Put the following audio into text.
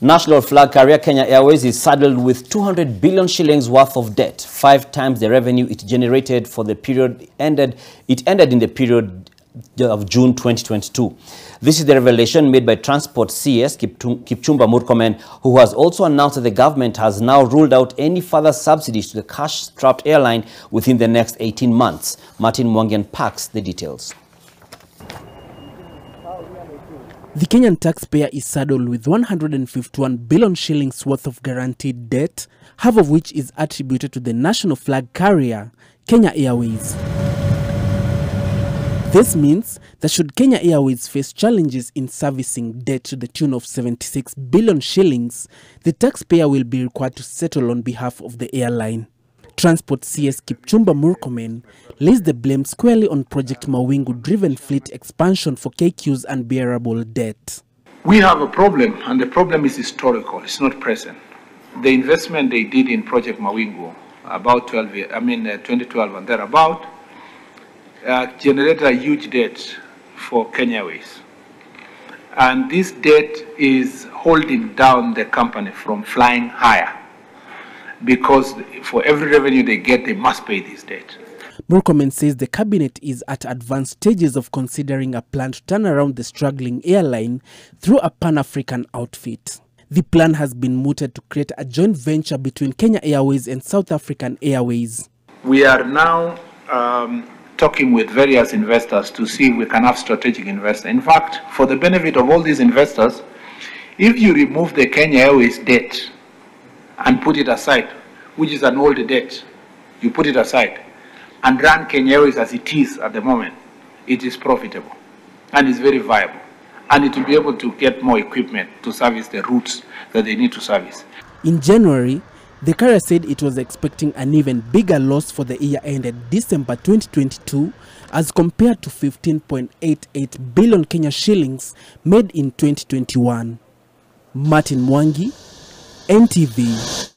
National flag carrier Kenya Airways is saddled with 200 billion shillings worth of debt, 5 times the revenue it generated for the period ended in the period of June 2022. This is the revelation made by Transport CS Kipchumba Murkomen, who has also announced that the government has now ruled out any further subsidies to the cash-strapped airline within the next 18 months. Martin Mwangi packs the details. The Kenyan taxpayer is saddled with 151 billion shillings worth of guaranteed debt, half of which is attributed to the national flag carrier, Kenya Airways. This means that should Kenya Airways face challenges in servicing debt to the tune of 76 billion shillings, the taxpayer will be required to settle on behalf of the airline. Transport CS Kipchumba Murkomen lays the blame squarely on Project Mawingu-driven fleet expansion for KQ's unbearable debt. We have a problem, and the problem is historical. It's not present. The investment they did in Project Mawingu about 2012 and thereabout generated a huge debt for Kenya Airways. And this debt is holding down the company from flying higher, because for every revenue they get, they must pay this debt. Murkomen says the cabinet is at advanced stages of considering a plan to turn around the struggling airline through a Pan-African outfit. The plan has been mooted to create a joint venture between Kenya Airways and South African Airways. We are now talking with various investors to see if we can have strategic investors. In fact, for the benefit of all these investors, if you remove the Kenya Airways debt and put it aside, which is an old debt, you put it aside and run Kenya Airways as it is at the moment, it is profitable and it's very viable, and it will be able to get more equipment to service the routes that they need to service. In January, the carrier said it was expecting an even bigger loss for the year ended December 2022 as compared to 15.88 billion Kenya shillings made in 2021. Martin Mwangi, NTV.